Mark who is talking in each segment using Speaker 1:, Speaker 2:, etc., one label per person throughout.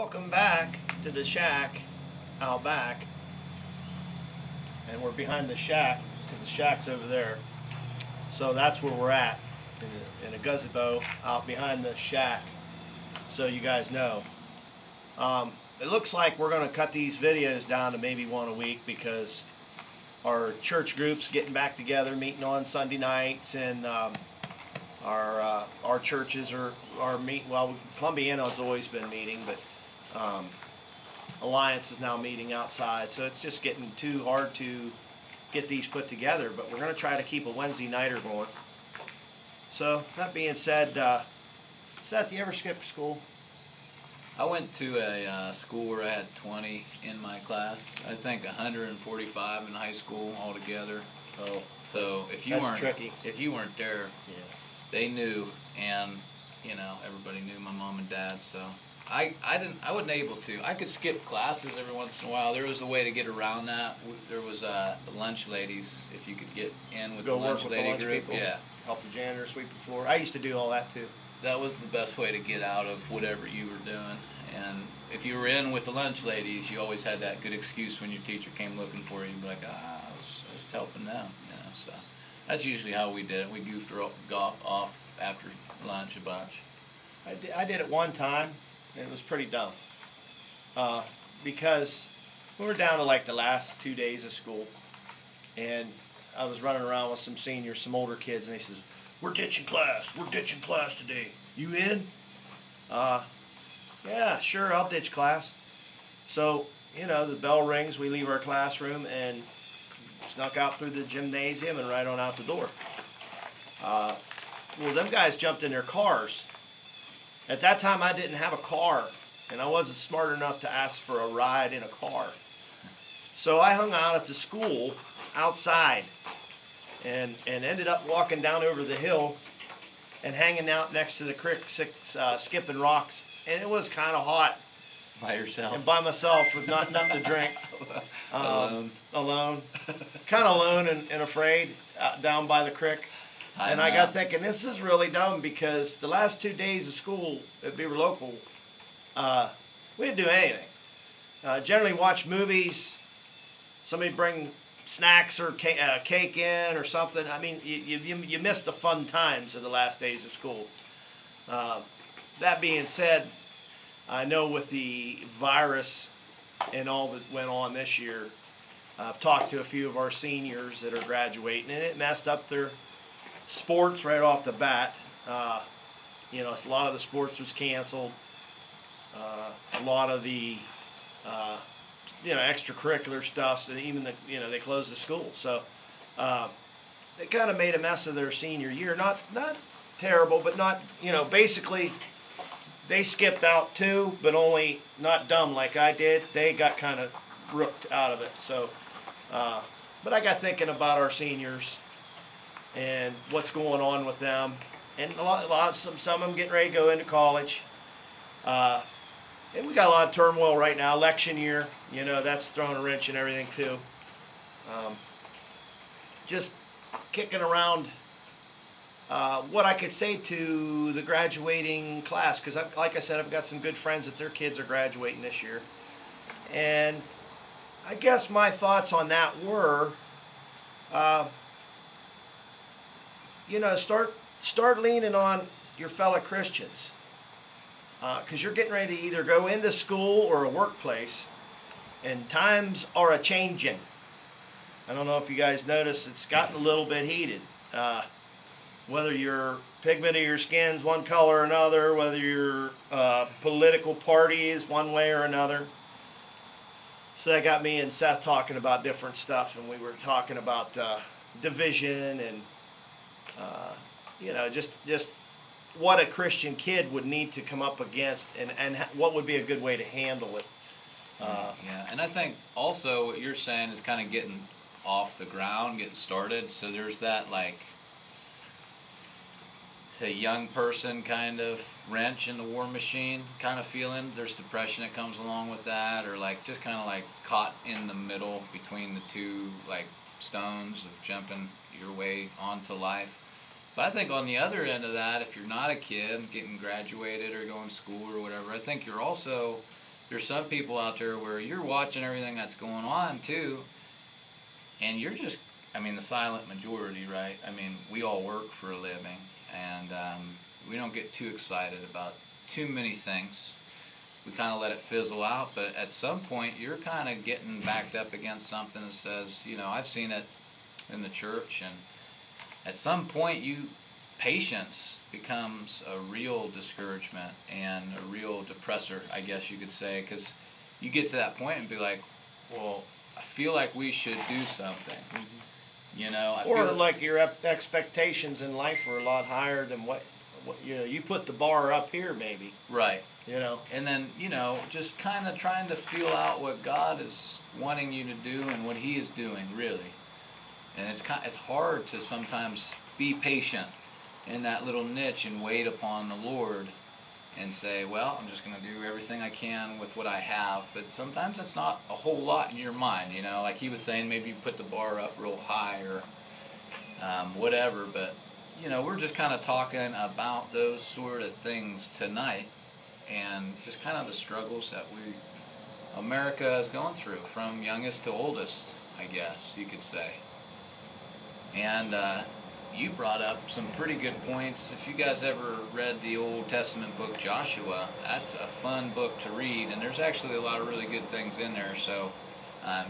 Speaker 1: Welcome back to the shack out back, and we're behind the shack because the shack's over there. So that's where we're at in a gazebo out behind the shack. So you guys know. It looks like we're going to cut these videos down to maybe one a week because our church group's getting back together, meeting on Sunday nights, and our churches are meeting. Well, Columbiana's always been meeting, but Alliance is now meeting outside, so it's just getting too hard to get these put together, but we're going to try to keep a Wednesday nighter going. So that being said, Seth, you ever skip school?
Speaker 2: I went to a school where I had 20 in my class. I think 145 in high school altogether.
Speaker 1: Oh,
Speaker 2: So
Speaker 1: that's tricky.
Speaker 2: if you weren't there,
Speaker 1: Yeah.
Speaker 2: they knew, and everybody knew my mom and dad. So I wasn't able to. I could skip classes every once in a while. There was a way to get around that. There was the lunch ladies. If you could get in with
Speaker 1: Go
Speaker 2: the
Speaker 1: work
Speaker 2: lunch
Speaker 1: with
Speaker 2: lady
Speaker 1: the lunch
Speaker 2: group,
Speaker 1: people.
Speaker 2: yeah,
Speaker 1: Help the janitor sweep the floor. I used to do all that too.
Speaker 2: that was the best way to get out of whatever you were doing. And if you were in with the lunch ladies, you always had that good excuse when your teacher came looking for you. You'd be like, I was helping them. So that's usually how we did it. We goofed off after lunch a bunch.
Speaker 1: I did it one time, and it was pretty dumb. Because we were down to like the last 2 days of school, and I was running around with some seniors, some older kids, and they says, "We're ditching class. We're ditching class today. You in?" Yeah, sure, I'll ditch class. So, the bell rings, we leave our classroom, and snuck out through the gymnasium and right on out the door. Well, them guys jumped in their cars. At that time, I didn't have a car, and I wasn't smart enough to ask for a ride in a car. So I hung out at the school outside and ended up walking down over the hill and hanging out next to the creek, skipping rocks. And it was kind of hot.
Speaker 2: By yourself?
Speaker 1: And by myself with nothing to drink. Alone. Kind of alone and afraid down by the creek. And I got thinking, this is really dumb because the last 2 days of school at Beaver Local, we didn't do anything. Generally watch movies, somebody bring snacks or cake in or something. I mean, you miss the fun times of the last days of school. That being said, I know with the virus and all that went on this year, I've talked to a few of our seniors that are graduating, and it messed up their sports right off the bat. A lot of the sports was canceled. A lot of the extracurricular stuff, and even they closed the school. So they kind of made a mess of their senior year. Not terrible, but not basically. They skipped out too, but only not dumb like I did. They got kind of rooked out of it. So, but I got thinking about our seniors and what's going on with them, and some of them getting ready to go into college. And we got a lot of turmoil right now. Election year, that's throwing a wrench in everything too. Just kicking around. What I could say to the graduating class, because like I said, I've got some good friends that their kids are graduating this year, and I guess my thoughts on that were, start leaning on your fellow Christians, because you're getting ready to either go into school or a workplace, and times are a changing. I don't know if you guys noticed, it's gotten a little bit heated. Whether your pigment of your skin's one color or another, whether your political party is one way or another. So that got me and Seth talking about different stuff, and we were talking about division and just what a Christian kid would need to come up against, and what would be a good way to handle it.
Speaker 2: Yeah, and I think also what you're saying is kind of getting off the ground, getting started. So there's that a young person kind of wrench in the war machine kind of feeling. There's depression that comes along with that, or just kind of caught in the middle between the two stones of jumping your way onto life. But I think on the other end of that, if you're not a kid getting graduated or going to school or whatever, I think you're also there's some people out there where you're watching everything that's going on too, and you're just, I mean, the silent majority, right? I mean, we all work for a living, and we don't get too excited about too many things. We kind of let it fizzle out, but at some point you're kind of getting backed up against something that says, you know, I've seen it in the church, and at some point patience becomes a real discouragement and a real depressor, I guess you could say, because you get to that point and be like, well, I feel like we should do something. Mm-hmm. You know,
Speaker 1: or like your expectations in life are a lot higher than what you know. You put the bar up here, maybe.
Speaker 2: Right.
Speaker 1: You know.
Speaker 2: And then, you know, just kind of trying to feel out what God is wanting you to do and what He is doing, really. And it's hard to sometimes be patient in that little niche and wait upon the Lord and say, well, I'm just going to do everything I can with what I have. But sometimes it's not a whole lot in your mind, you know. Like he was saying, maybe you put the bar up real high or whatever. But, you know, we're just kind of talking about those sort of things tonight and just kind of the struggles that America is going through, from youngest to oldest, I guess you could say. And you brought up some pretty good points. If you guys ever read the Old Testament book Joshua, that's a fun book to read, and there's actually a lot of really good things in there. So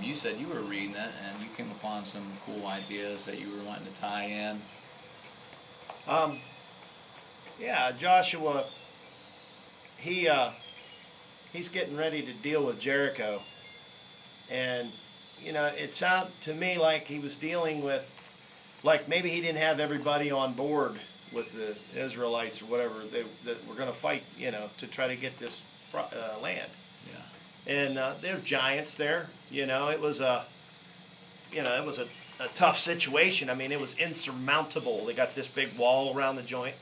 Speaker 2: you said you were reading it, and you came upon some cool ideas that you were wanting to tie in.
Speaker 1: Yeah, Joshua, he's getting ready to deal with Jericho, and you know, it sounded to me like he was dealing with, like maybe he didn't have everybody on board with the Israelites or whatever that were going to fight, you know, to try to get this land.
Speaker 2: Yeah.
Speaker 1: And there were giants there. You know, it was a tough situation. I mean, it was insurmountable. They got this big wall around the joint.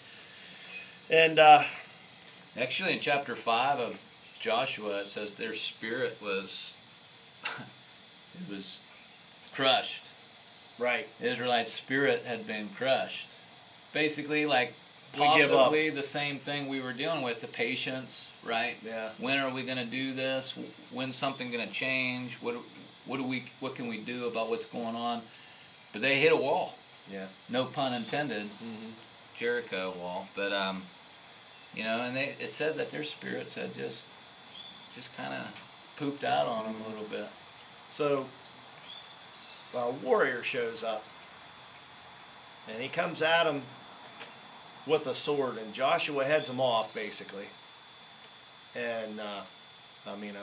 Speaker 1: And
Speaker 2: actually, in chapter 5 of Joshua, it says their spirit was it was crushed.
Speaker 1: Right.
Speaker 2: The Israelite spirit had been crushed. Basically, like possibly the same thing we were dealing with, the patience, right?
Speaker 1: Yeah.
Speaker 2: When are we going to do this? When's something going to change? What can we do about what's going on? But they hit a wall.
Speaker 1: Yeah.
Speaker 2: No pun intended.
Speaker 1: Mm-hmm.
Speaker 2: Jericho wall. But you know, and it said that their spirits had just kind of pooped out on them a little bit.
Speaker 1: So a warrior shows up, and he comes at him with a sword, and Joshua heads him off, basically. And I mean,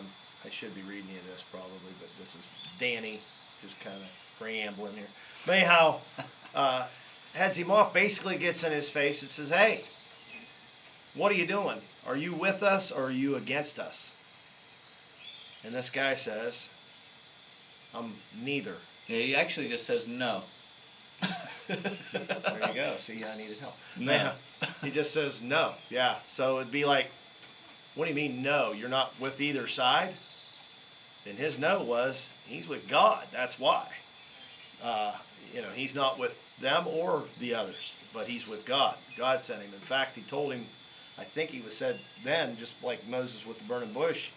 Speaker 1: I should be reading you this probably, but this is Danny just kind of preambling here. But anyhow, heads him off, basically gets in his face and says, hey, what are you doing? Are you with us or are you against us? And this guy says, I'm neither.
Speaker 2: Yeah, he actually just says no.
Speaker 1: There you go. See, I needed help.
Speaker 2: No.
Speaker 1: Yeah. He just says no. Yeah. So it'd be like, what do you mean no? You're not with either side? And his no was, he's with God. That's why. You know, he's not with them or the others, but he's with God. God sent him. In fact, he told him, I think he was said then, just like Moses with the burning bush,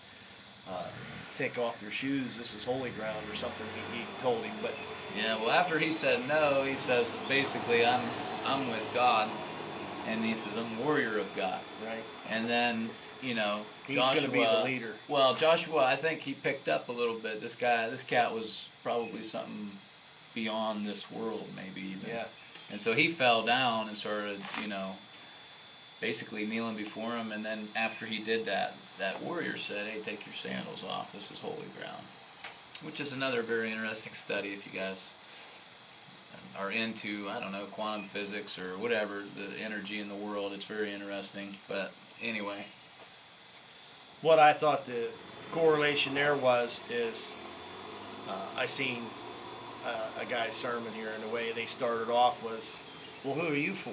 Speaker 1: take off your shoes, this is holy ground or something, he told him. But
Speaker 2: yeah, well, after he said no, he says basically I'm with God, and he says I'm a warrior of God.
Speaker 1: Right.
Speaker 2: And then, you know,
Speaker 1: he's going to be the leader.
Speaker 2: Well, Joshua, I think he picked up a little bit. This cat was probably something beyond this world, maybe even.
Speaker 1: Yeah.
Speaker 2: And so he fell down and started, you know, basically kneeling before him. And then after he did that, that warrior said, hey, take your sandals off. This is holy ground. Which is another very interesting study if you guys are into, I don't know, quantum physics or whatever, the energy in the world. It's very interesting. But anyway.
Speaker 1: What I thought the correlation there is I seen a guy's sermon here, and the way they started off was, well, who are you for?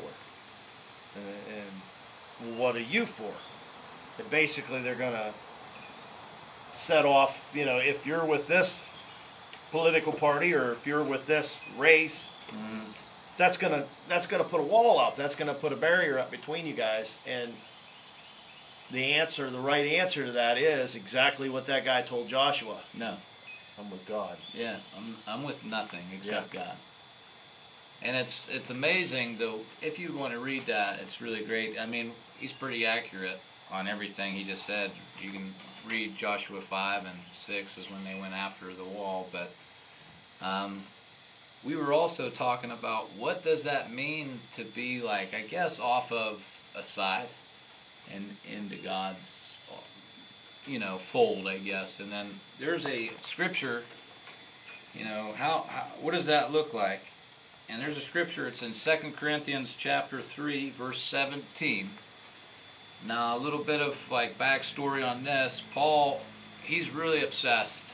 Speaker 1: And well, what are you for? And basically they're going to set off, you know, if you're with this political party or if you're with this race, that's gonna put a wall up. That's gonna put a barrier up between you guys. And the right answer to that is exactly what that guy told Joshua.
Speaker 2: No.
Speaker 1: I'm with God.
Speaker 2: Yeah, I'm with nothing except God. And it's amazing though. If you want to read that, it's really great. I mean, he's pretty accurate on everything he just said. You can read Joshua 5 and 6 is when they went after the wall. But we were also talking about what does that mean to be like, I guess, off of a side and into God's, fold, I guess. And then there's a scripture, how what does that look like? And there's a scripture, it's in 2 Corinthians chapter 3, verse 17. Now, a little bit of backstory on this. Paul, he's really obsessed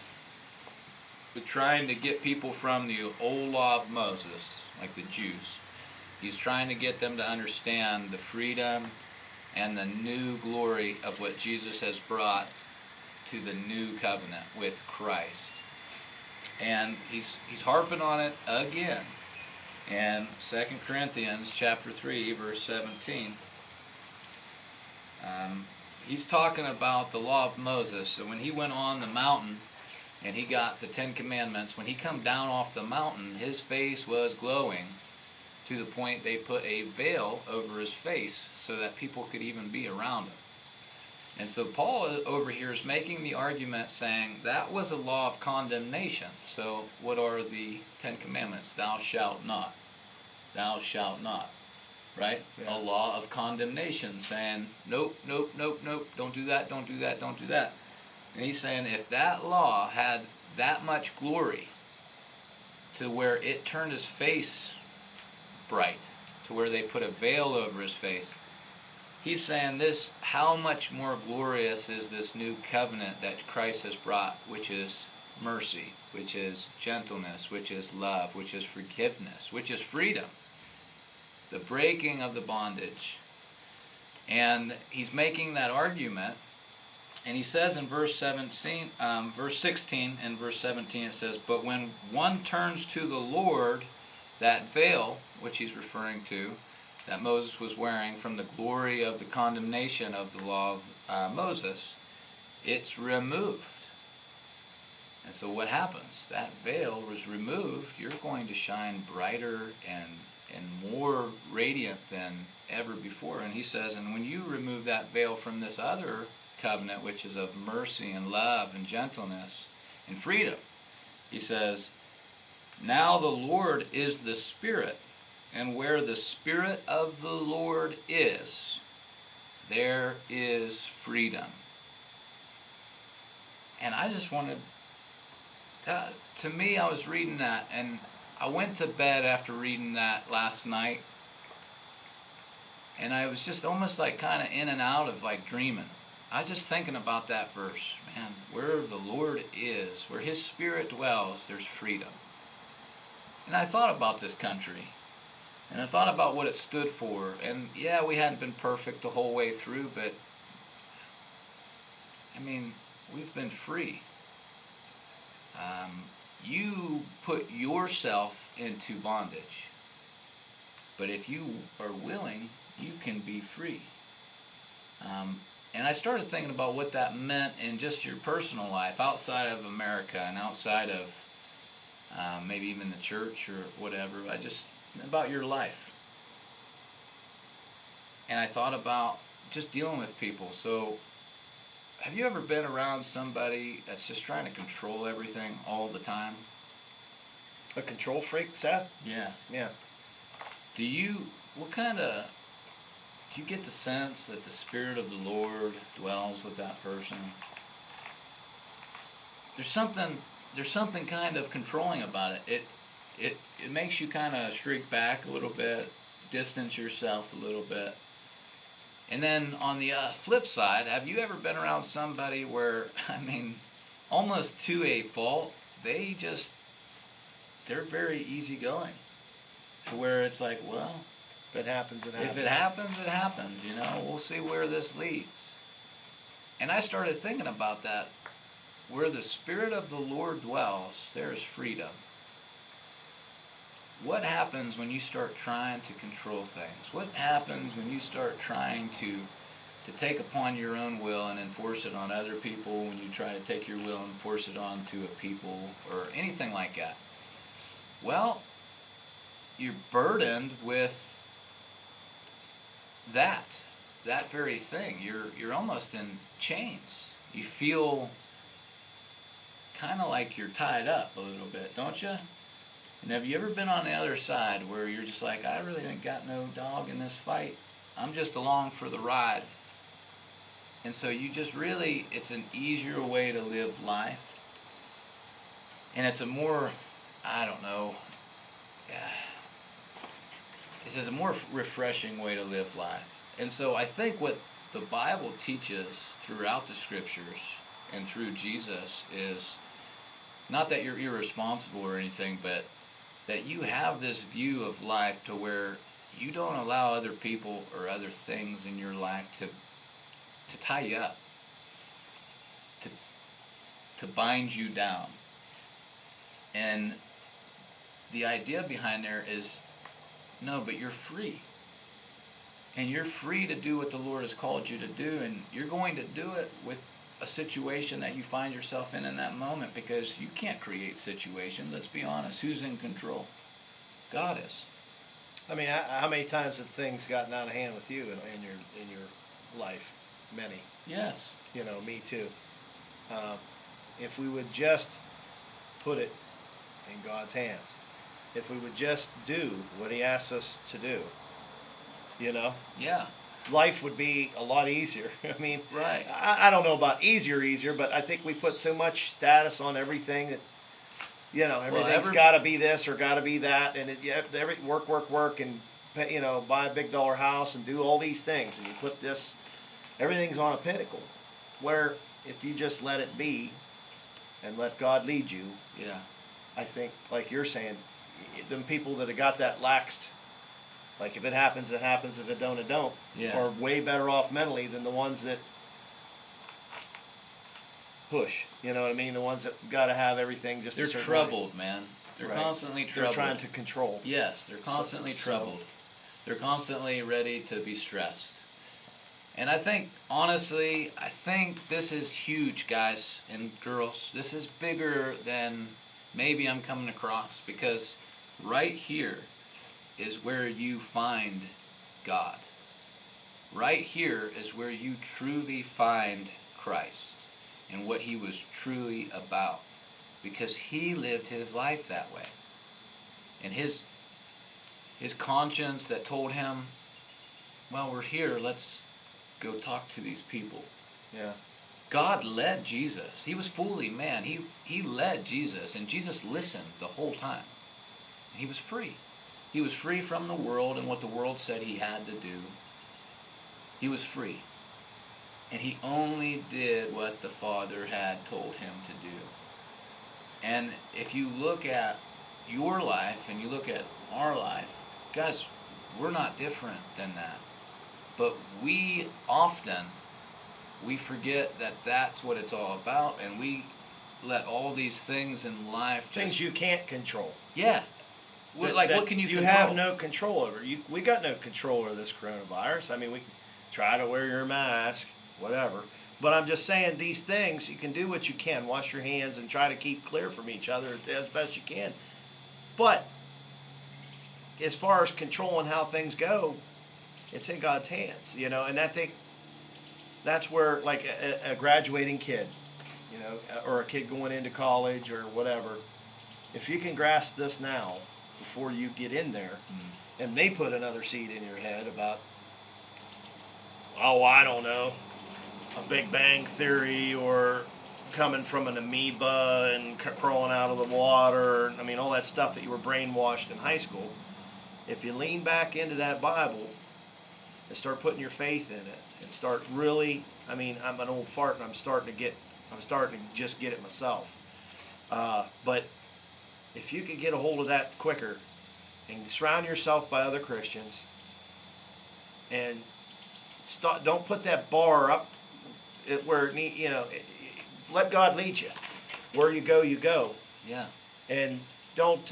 Speaker 2: with trying to get people from the old law of Moses, like the Jews. He's trying to get them to understand the freedom and the new glory of what Jesus has brought to the new covenant with Christ. And he's harping on it again. In 2 Corinthians chapter 3, verse 17, he's talking about the law of Moses. So when he went on the mountain and he got the 10 Commandments, when he come down off the mountain, his face was glowing to the point they put a veil over his face so that people could even be around him. And so Paul over here is making the argument saying that was a law of condemnation. So what are the 10 Commandments? Thou shalt not. Thou shalt not. Right? Yeah. A law of condemnation saying, nope, nope, nope, nope, don't do that, don't do that, don't do that. And he's saying if that law had that much glory to where it turned his face bright, to where they put a veil over his face, he's saying this, how much more glorious is this new covenant that Christ has brought, which is mercy, which is gentleness, which is love, which is forgiveness, which is freedom, the breaking of the bondage. And he's making that argument, and he says in verse 16 and verse 17, it says, but when one turns to the Lord, that veil, which he's referring to, that Moses was wearing from the glory of the condemnation of the law of Moses, it's removed. And so what happens? That veil was removed. You're going to shine brighter and more radiant than ever before. And he says, and when you remove that veil from this other covenant, which is of mercy and love and gentleness and freedom, he says, now the Lord is the Spirit, and where the Spirit of the Lord is, there is freedom. And I just wanted, to me, I was reading that, and I went to bed after reading that last night, and I was just almost kind of in and out of dreaming. I was just thinking about that verse. Man, where the Lord is, where His Spirit dwells, there's freedom. And I thought about this country. And I thought about what it stood for. And yeah, we hadn't been perfect the whole way through, but I mean, we've been free. You put yourself into bondage. But if you are willing, you can be free. And I started thinking about what that meant in just your personal life, outside of America and outside of maybe even the church or whatever. About your life. And I thought about just dealing with people. So, have you ever been around somebody that's just trying to control everything all the time?
Speaker 1: A control freak, Seth?
Speaker 2: Yeah.
Speaker 1: Yeah.
Speaker 2: Do you get the sense that the Spirit of the Lord dwells with that person? There's something kind of controlling about it. It makes you kind of shrink back a little bit, distance yourself a little bit. And then on the flip side, have you ever been around somebody where, almost to a fault, they're very easygoing. To where it's well,
Speaker 1: if it happens, it happens.
Speaker 2: If it happens, it happens, we'll see where this leads. And I started thinking about that. Where the Spirit of the Lord dwells, there is freedom. What happens when you start trying to control things? What happens when you start trying to to take upon your own will and enforce it on other people when you try to take your will and force it on to a people or anything like that. Well, you're burdened with that very thing. You're almost in chains. You feel kind of like you're tied up a little bit, don't you? And have you ever been on the other side where you're just like, I really ain't got no dog in this fight. I'm just along for the ride. And so you just really, it's an easier way to live life. And it's a more, I don't know, it's a more refreshing way to live life. And so I think what the Bible teaches throughout the scriptures and through Jesus is not that you're irresponsible or anything, but that you have this view of life to where you don't allow other people or other things in your life to tie you up, to bind you down. And the idea behind there is, no, but you're free. And you're free to do what the Lord has called you to do, and you're going to do it with a situation that you find yourself in that moment, because you can't create situations. Let's be honest. Who's in control? God is.
Speaker 1: I mean, how many times have things gotten out of hand with you in your life? Many.
Speaker 2: Yes.
Speaker 1: You know, me too. If we would just put it in God's hands, if we would just do what He asks us to do, you know?
Speaker 2: Yeah.
Speaker 1: Life would be a lot easier. I mean,
Speaker 2: right.
Speaker 1: I don't know about easier, but I think we put so much status on everything that, you know, everything's got to be this or got to be that, and every work, and you know, buy a big dollar house and do all these things, and you put this, everything's on a pinnacle. Where if you just let it be, and let God lead you,
Speaker 2: yeah,
Speaker 1: I think, like you're saying, them people that have got that laxed, like if it happens, it happens. If it don't, it don't.
Speaker 2: Yeah.
Speaker 1: Are way better off mentally than the ones that push. You know what I mean? The ones that got to have everything just.
Speaker 2: They're troubled, man. They're
Speaker 1: right.
Speaker 2: Constantly troubled.
Speaker 1: They're trying to control.
Speaker 2: Yes, they're constantly troubled. They're constantly ready to be stressed. And I think, honestly, this is huge, guys and girls. This is bigger than maybe I'm coming across, because right here is where you find God. Right here is where you truly find Christ and what He was truly about, because He lived His life that way. And his conscience that told him, well, we're here, let's go talk to these people.
Speaker 1: Yeah.
Speaker 2: God led Jesus. He was fully man. He led Jesus, and Jesus listened the whole time. And He was free. He was free from the world and what the world said he had to do. He was free. And He only did what the Father had told Him to do. And if you look at your life and you look at our life, guys, we're not different than that. But we forget that that's what it's all about, and we let all these things in life
Speaker 1: things you can't control.
Speaker 2: Yeah. What can you control?
Speaker 1: You have no control over. We got no control over this coronavirus. I mean, we try to wear your mask, whatever. But I'm just saying, these things, you can do what you can. Wash your hands and try to keep clear from each other as best you can. But as far as controlling how things go, it's in God's hands, you know. And I think that's where, like, a graduating kid, you know, or a kid going into college or whatever, if you can grasp this now before you get in there, and they put another seed in your head about, oh, I don't know, a Big Bang Theory, or coming from an amoeba and crawling out of the water, I mean, all that stuff that you were brainwashed in high school. If you lean back into that Bible and start putting your faith in it, and start really, I mean, I'm an old fart, and I'm starting to just get it myself. But if you could get a hold of that quicker and surround yourself by other Christians, and don't put that bar up where it need, you know, let God lead you. Where you go, you go.
Speaker 2: Yeah.
Speaker 1: And don't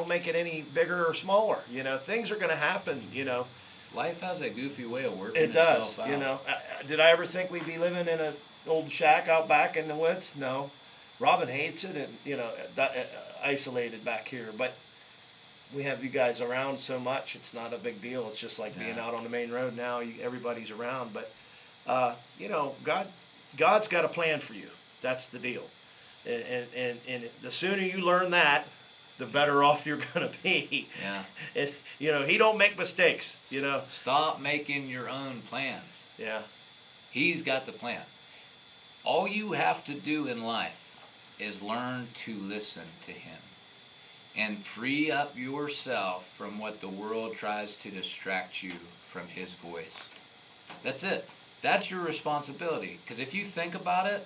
Speaker 1: make it any bigger or smaller. You know, things are going to happen. You know,
Speaker 2: life has a goofy way of working
Speaker 1: It does,
Speaker 2: itself out.
Speaker 1: you know. Did I ever think we'd be living in an old shack out back in the woods? No. Robin hates it, and isolated back here. But we have you guys around so much; it's not a big deal. It's just like being out on the main road now. Everybody's around, but God's got a plan for you. That's the deal. And the sooner you learn that, the better off you're gonna be.
Speaker 2: Yeah.
Speaker 1: And He don't make mistakes.
Speaker 2: Stop making your own plans.
Speaker 1: Yeah.
Speaker 2: He's got the plan. All you have to do in life is learn to listen to Him and free up yourself from what the world tries to distract you from His voice. That's it. That's your responsibility. Because if you think about it,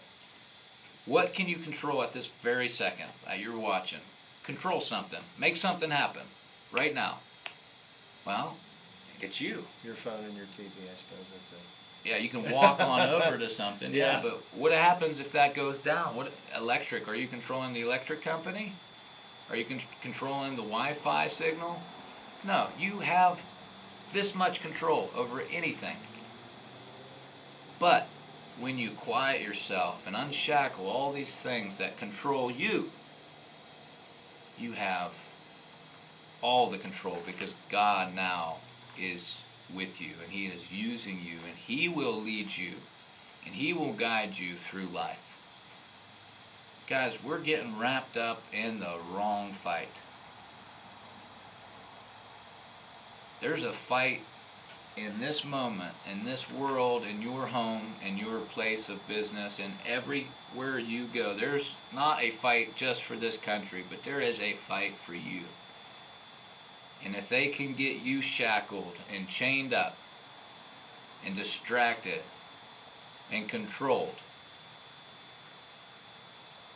Speaker 2: what can you control at this very second that you're watching? Control something. Make something happen right now. Well, it's you.
Speaker 1: Your phone and your TV, I suppose that's it.
Speaker 2: Yeah, you can walk on over to something. Yeah, but what happens if that goes down? What electric? Are you controlling the electric company? Are you controlling the Wi-Fi signal? No, you have this much control over anything. But when you quiet yourself and unshackle all these things that control you, you have all the control, because God now is with you, and He is using you, and He will lead you, and He will guide you through life. Guys, we're getting wrapped up in the wrong fight. There's a fight in this moment, in this world, in your home, in your place of business, and everywhere you go. There's not a fight just for this country, but there is a fight for you. And if they can get you shackled and chained up and distracted and controlled,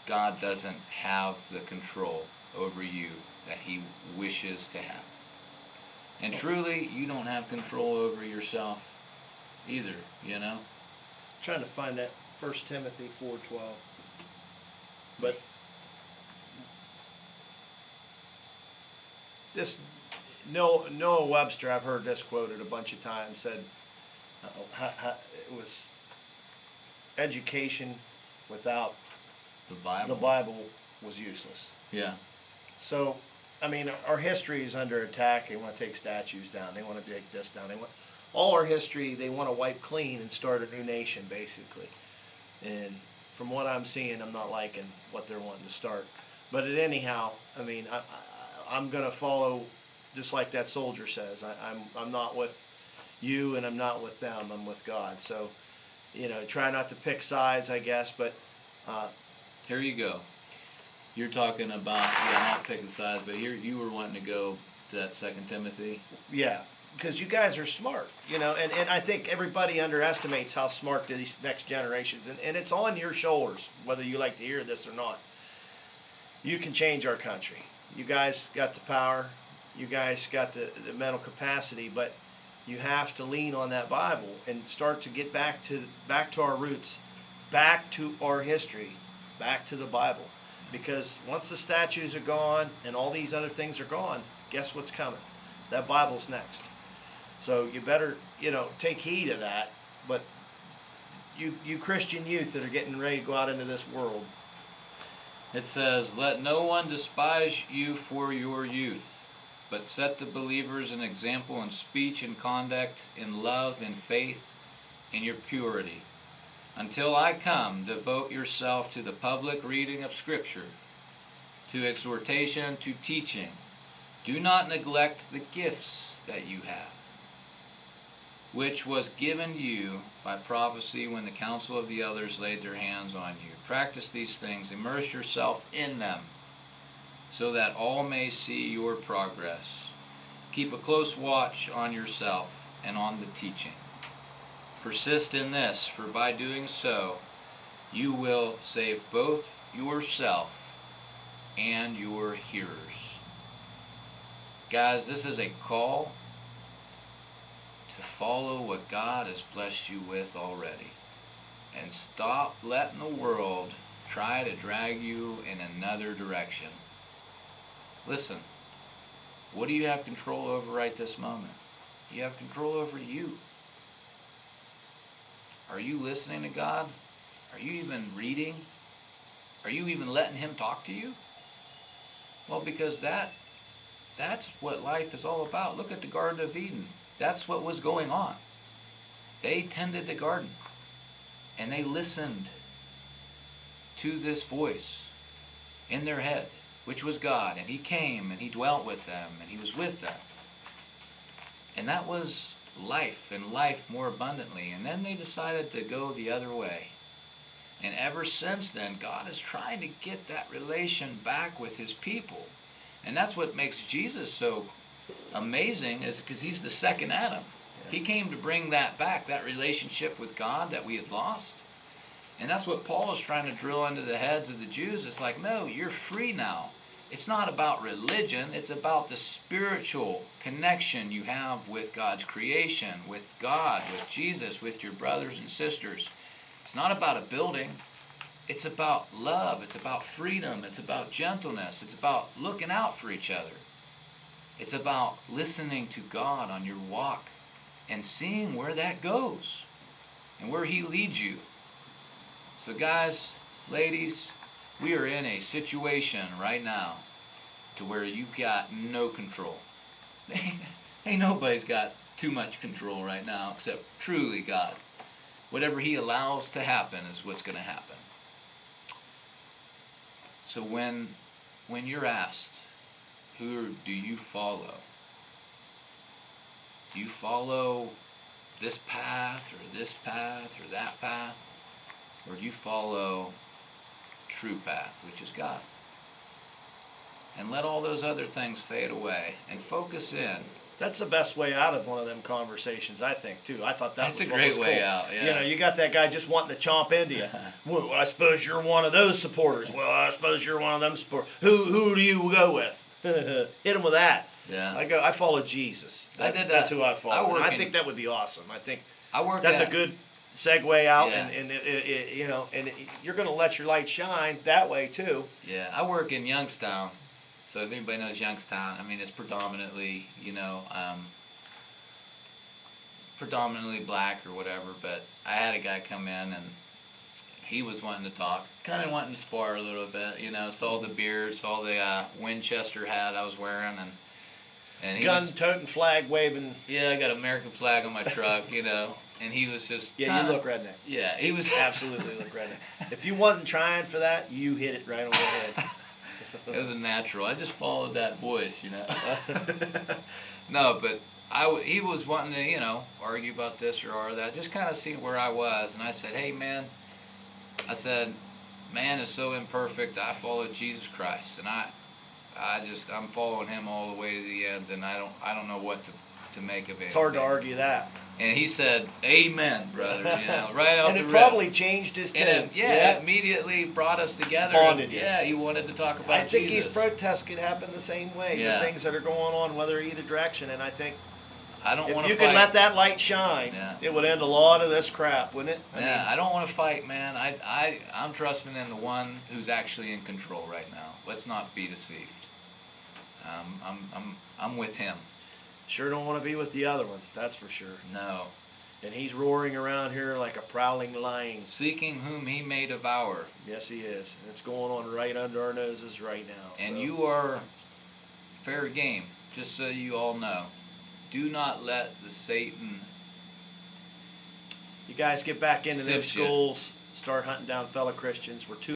Speaker 2: God doesn't have the control over you that He wishes to have. And truly, you don't have control over yourself either,
Speaker 1: I'm trying to find that 1 Timothy 4:12. But this Noah Webster, I've heard this quoted a bunch of times, said it was education without the Bible was useless.
Speaker 2: Yeah.
Speaker 1: So, our history is under attack. They want to take statues down. They want to take this down. All our history, they want to wipe clean and start a new nation, basically. And from what I'm seeing, I'm not liking what they're wanting to start. But anyhow, I'm going to follow just like that soldier says. I'm not with you, and I'm not with them. I'm with God. So, try not to pick sides, I guess. But
Speaker 2: here you go. You're talking about, not picking sides, but here you were wanting to go to that 2 Timothy.
Speaker 1: Yeah, because you guys are smart, and I think everybody underestimates how smart these next generations, and it's on your shoulders, whether you like to hear this or not. You can change our country. You guys got the power. You guys got the mental capacity, but you have to lean on that Bible and start to get back to our roots, back to our history, back to the Bible. Because once the statues are gone and all these other things are gone, guess what's coming? That Bible's next. So you better, take heed of that. But you Christian youth that are getting ready to go out into this world.
Speaker 2: It says, "Let no one despise you for your youth, but set the believers an example in speech and conduct, in love and faith, in your purity. Until I come, devote yourself to the public reading of Scripture, to exhortation, to teaching. Do not neglect the gifts that you have, which was given you by prophecy when the council of the elders laid their hands on you. Practice these things, immerse yourself in them, so that all may see your progress. Keep a close watch on yourself and on the teaching. Persist in this, for by doing so, you will save both yourself and your hearers." Guys, this is a call to follow what God has blessed you with already. And stop letting the world try to drag you in another direction. Listen, what do you have control over right this moment? You have control over you. Are you listening to God? Are you even reading? Are you even letting Him talk to you? Well, because that's what life is all about. Look at the Garden of Eden. That's what was going on. They tended the garden, and they listened to this voice in their head, which was God, and He came, and He dwelt with them, and He was with them. And that was life, and life more abundantly. And then they decided to go the other way. And ever since then, God is trying to get that relation back with His people. And that's what makes Jesus so amazing, is because He's the second Adam. He came to bring that back, that relationship with God that we had lost. And that's what Paul is trying to drill into the heads of the Jews. It's like, no, you're free now. It's not about religion. It's about the spiritual connection you have with God's creation, with God, with Jesus, with your brothers and sisters. It's not about a building. It's about love. It's about freedom. It's about gentleness. It's about looking out for each other. It's about listening to God on your walk and seeing where that goes and where He leads you. So guys, ladies, we are in a situation right now to where you've got no control. Ain't nobody's got too much control right now except truly God. Whatever He allows to happen is what's going to happen. So when you're asked, who do you follow? Do you follow this path or this path or that path? Or do you follow true path, which is God? And let all those other things fade away and focus in.
Speaker 1: That's the best way out of one of them conversations, I think, too. I thought
Speaker 2: That's
Speaker 1: was
Speaker 2: a
Speaker 1: what
Speaker 2: great
Speaker 1: was
Speaker 2: way
Speaker 1: cool.
Speaker 2: out, yeah.
Speaker 1: You know, you got that guy just wanting to chomp into you. Well, I suppose you're one of those supporters. Well, I suppose you're one of them supporters. Who do you go with? Hit him with that.
Speaker 2: Yeah.
Speaker 1: I follow Jesus. That's who I follow. I think that would be awesome. I think that's a good segue out,
Speaker 2: Yeah.
Speaker 1: and you're going to let your light shine that way too.
Speaker 2: Yeah, I work in Youngstown. So if anybody knows Youngstown, I mean, it's predominantly, predominantly black or whatever, but I had a guy come in and he was wanting to talk, kind of wanting to spar a little bit, saw the beard, saw the Winchester hat I was wearing, and he
Speaker 1: gun-toting, flag-waving.
Speaker 2: Yeah, I got an American flag on my truck, and he was just
Speaker 1: you look redneck.
Speaker 2: Yeah, he was
Speaker 1: absolutely look redneck. If you wasn't trying for that, you hit it right on the head.
Speaker 2: It was a natural. I just followed that voice, No, but he was wanting to, argue about this or that, just kind of see where I was. And I said, hey, man, man is so imperfect. I follow Jesus Christ, and I'm following Him all the way to the end, and I don't know what to make of it.
Speaker 1: It's hard to argue that.
Speaker 2: And he said, amen, brother, right off
Speaker 1: and
Speaker 2: the
Speaker 1: it
Speaker 2: rip.
Speaker 1: probably changed his tune.
Speaker 2: And it immediately brought us together.
Speaker 1: Bonded you.
Speaker 2: Yeah, he wanted to talk about
Speaker 1: I think
Speaker 2: Jesus.
Speaker 1: these protests could happen the same way.
Speaker 2: Yeah.
Speaker 1: The things that are going on, whether either direction, and I think
Speaker 2: if
Speaker 1: you could let that light shine, it would end a lot of this crap, wouldn't it?
Speaker 2: I don't want to fight, man. I'm trusting in the one who's actually in control right now. Let's not be deceived. I'm with Him.
Speaker 1: Sure don't want to be with the other one, that's for sure.
Speaker 2: No.
Speaker 1: And he's roaring around here like a prowling lion.
Speaker 2: Seeking whom He may devour.
Speaker 1: Yes, he is. And it's going on right under our noses right now.
Speaker 2: And you are fair game, just so you all know. Do not let the Satan...
Speaker 1: You guys get back into them
Speaker 2: sift you.
Speaker 1: schools, start hunting down fellow Christians. We're too